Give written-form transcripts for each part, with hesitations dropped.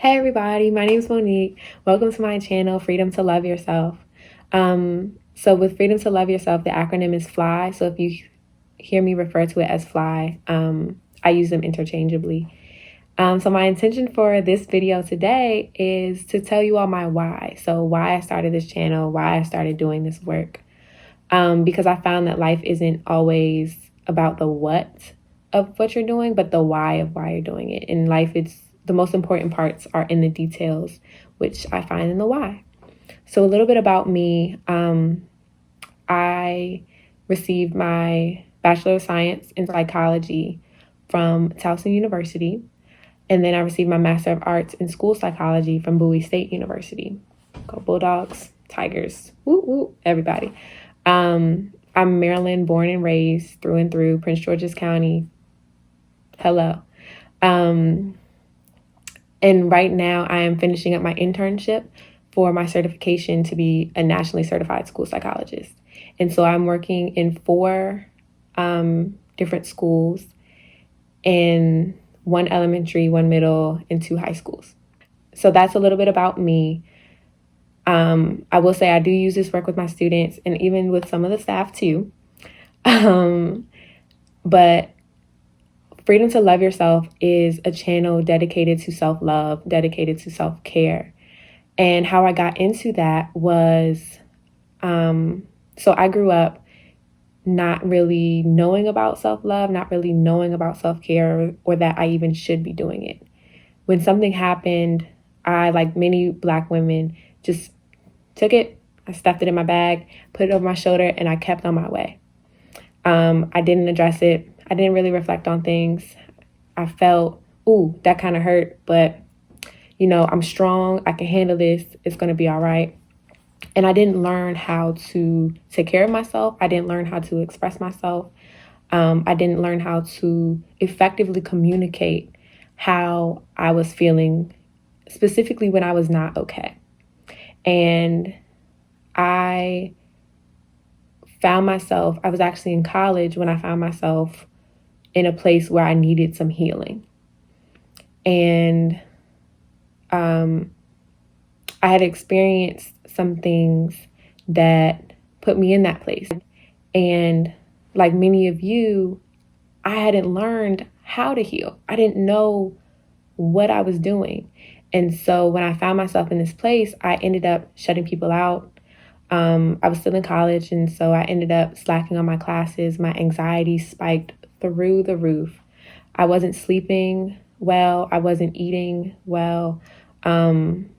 Hey everybody, my name is Monique. Welcome to my channel, Freedom to Love Yourself. So with Freedom to Love Yourself, the acronym is FLY. So if you hear me refer to it as FLY, I use them interchangeably. So my intention for this video today is to tell you all my why. So why I started this channel, why I started doing this work. Because I found that life isn't always about the what of what you're doing, but the why of why you're doing it. In life, the most important parts are in the details, which I find in the why. So a little bit about me. I received my Bachelor of Science in Psychology from Towson University. And then I received my Master of Arts in School Psychology from Bowie State University. Go Bulldogs, Tigers, woo woo, everybody. I'm Maryland born and raised through and through, Prince George's County. Hello. And right now I am finishing up my internship for my certification to be a nationally certified school psychologist. And so I'm working in 4 different schools, in 1 elementary, 1 middle, and 2 high schools. So that's a little bit about me. I will say I do use this work with my students and even with some of the staff too. But Freedom to Love Yourself is a channel dedicated to self-love, dedicated to self-care. And how I got into that was, so I grew up not really knowing about self-love, not really knowing about self-care, or that I even should be doing it. When something happened, I, like many Black women, just took it, I stuffed it in my bag, put it over my shoulder, and I kept on my way. I didn't address it. I didn't really reflect on things. I felt, ooh, that kind of hurt, but, I'm strong. I can handle this. It's going to be all right. And I didn't learn how to take care of myself. I didn't learn how to express myself. I didn't learn how to effectively communicate how I was feeling, specifically when I was not okay. And I found myself, I was actually in college when I found myself in a place where I needed some healing. And I had experienced some things that put me in that place. And like many of you, I hadn't learned how to heal. I didn't know what I was doing. And so when I found myself in this place, I ended up shutting people out. I was still in college, and so I ended up slacking on my classes. My anxiety spiked through the roof. I wasn't sleeping well. I wasn't eating well. And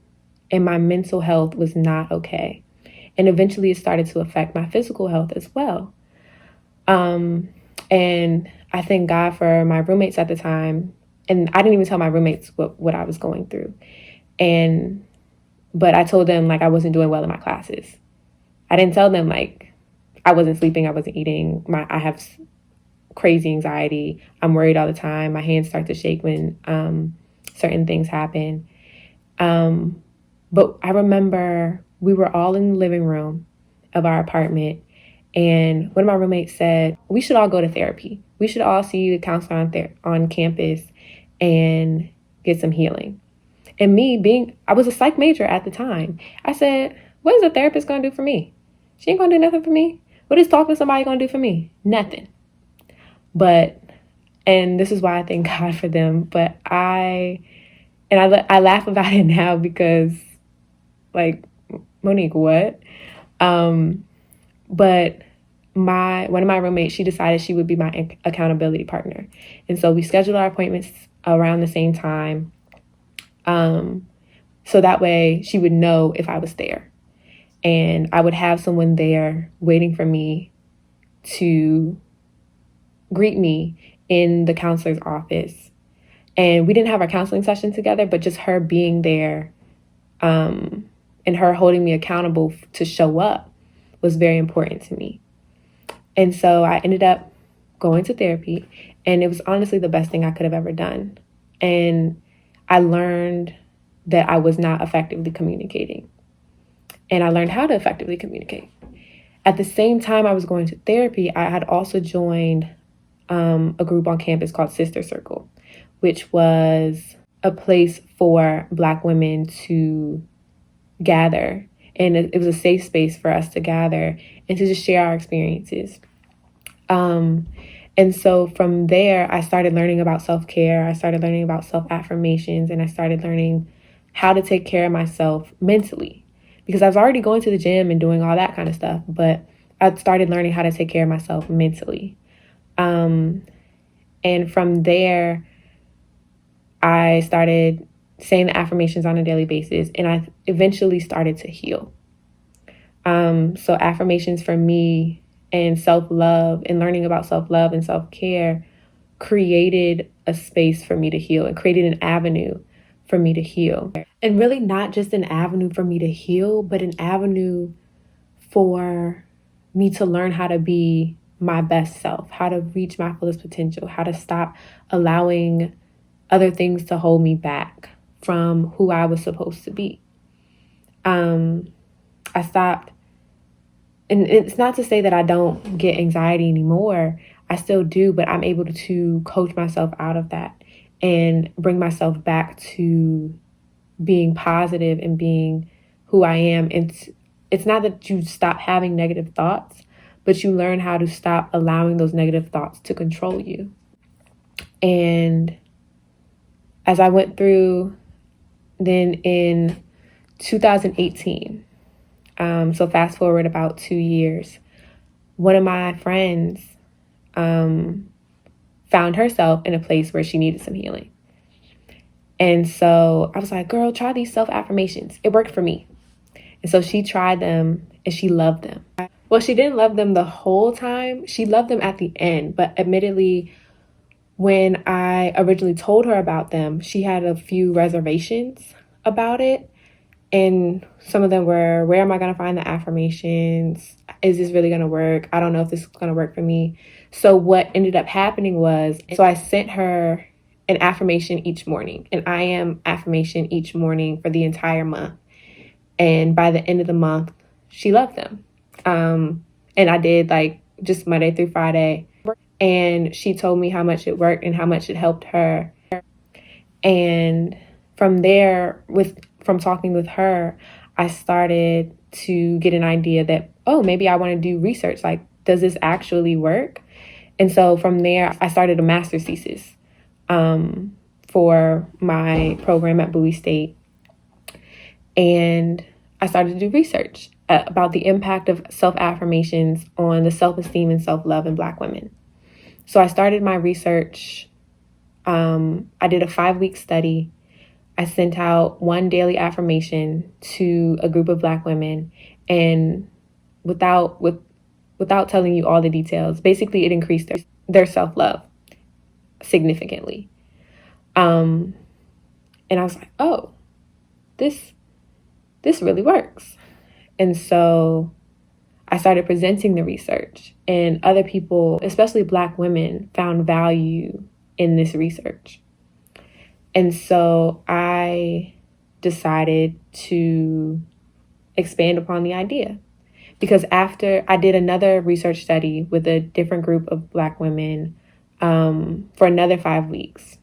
my mental health was not okay. And eventually it started to affect my physical health as well. And I thank God for my roommates at the time. And I didn't even tell my roommates what I was going through. But I told them I wasn't doing well in my classes. I didn't tell them I wasn't sleeping, I wasn't eating. I have crazy anxiety. I'm worried all the time. My hands start to shake when certain things happen. But I remember we were all in the living room of our apartment, and one of my roommates said, we should all go to therapy. We should all see the counselor on campus and get some healing. And I was a psych major at the time. I said, what is a therapist going to do for me? She ain't going to do nothing for me. What is talking to somebody going to do for me? Nothing. And this is why I thank God for them. But I laugh about it now because, Monique, what? But one of my roommates, she decided she would be my accountability partner. And so we scheduled our appointments around the same time. So that way she would know if I was there. And I would have someone there waiting for me to greet me in the counselor's office. And we didn't have our counseling session together, but just her being there and her holding me accountable to show up was very important to me. And so I ended up going to therapy, and it was honestly the best thing I could have ever done. And I learned that I was not effectively communicating. And I learned how to effectively communicate. At the same time I was going to therapy, I had also joined a group on campus called Sister Circle, which was a place for Black women to gather. And it was a safe space for us to gather and to just share our experiences. And so from there, I started learning about self-care. I started learning about self-affirmations, and I started learning how to take care of myself mentally, because I was already going to the gym and doing all that kind of stuff, but I started learning how to take care of myself mentally. And from there, I started saying the affirmations on a daily basis, and I eventually started to heal. So affirmations for me and self-love and learning about self-love and self-care created a space for me to heal and created an avenue for me to heal. And really not just an avenue for me to heal, but an avenue for me to learn how to be my best self, how to reach my fullest potential, how to stop allowing other things to hold me back from who I was supposed to be. I stopped, and it's not to say that I don't get anxiety anymore. I still do, but I'm able to coach myself out of that and bring myself back to being positive and being who I am. And it's not that you stop having negative thoughts, but you learn how to stop allowing those negative thoughts to control you. And as I went through, then in 2018, so fast forward about 2 years, one of my friends found herself in a place where she needed some healing. And so I was like, girl, try these self-affirmations. It worked for me. And so she tried them and she loved them. Well, she didn't love them the whole time. She loved them at the end. But admittedly, when I originally told her about them, she had a few reservations about it. And some of them were, where am I going to find the affirmations? Is this really going to work? I don't know if this is going to work for me. So what ended up happening was, so I sent her an affirmation each morning, an I am affirmation each morning for the entire month. And by the end of the month, she loved them. And I did like just Monday through Friday. And she told me how much it worked and how much it helped her. And from there, from talking with her, I started to get an idea that, oh, maybe I want to do research. Like, does this actually work? And so from there, I started a master's thesis for my program at Bowie State. And I started to do research about the impact of self-affirmations on the self-esteem and self-love in Black women. So I started my research. I did a 5-week study. I sent out one daily affirmation to a group of Black women, and without telling you all the details, basically it increased their self-love significantly. And I was like, oh, this really works. And so I started presenting the research, and other people, especially Black women, found value in this research. And so I decided to expand upon the idea, because after I did another research study with a different group of Black women for another 5 weeks.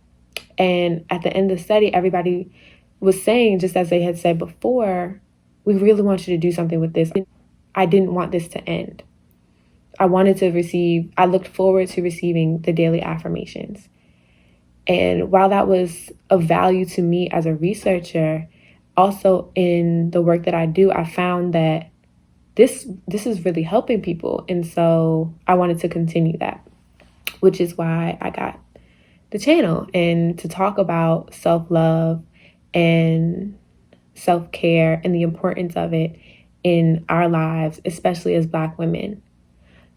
And at the end of the study, everybody was saying, just as they had said before, we really want you to do something with this. I didn't want this to end. I looked forward to receiving the daily affirmations. And while that was of value to me as a researcher, also in the work that I do, I found that this is really helping people. And so I wanted to continue that, which is why I got the channel, and to talk about self-love and self-care and the importance of it in our lives, especially as Black women.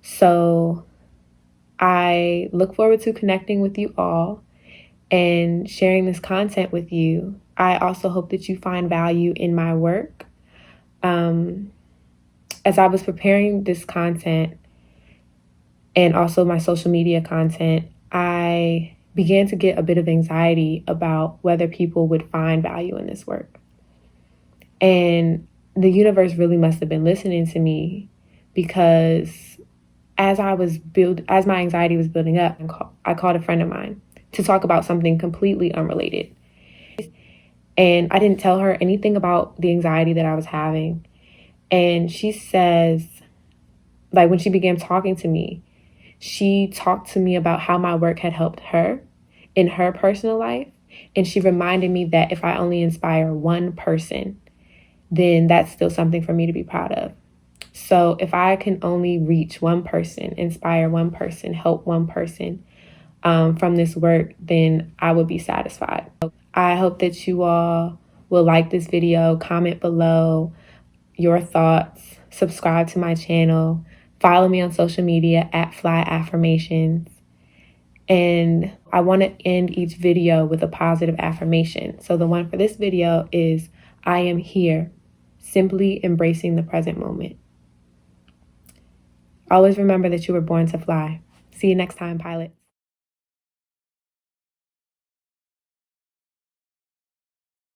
So I look forward to connecting with you all and sharing this content with you. I also hope that you find value in my work. As I was preparing this content and also my social media content, I began to get a bit of anxiety about whether people would find value in this work. And the universe really must have been listening to me, because as my anxiety was building up, I called a friend of mine to talk about something completely unrelated. And I didn't tell her anything about the anxiety that I was having. And she says, like, when she began talking to me, she talked to me about how my work had helped her in her personal life. And she reminded me that if I only inspire one person, then that's still something for me to be proud of. So if I can only reach one person, inspire one person, help one person from this work, then I would be satisfied. I hope that you all will like this video, comment below your thoughts, subscribe to my channel, follow me on social media at Fly Affirmations. And I want to end each video with a positive affirmation. So the one for this video is, I am here, simply embracing the present moment. Always remember that you were born to fly. See you next time, pilots.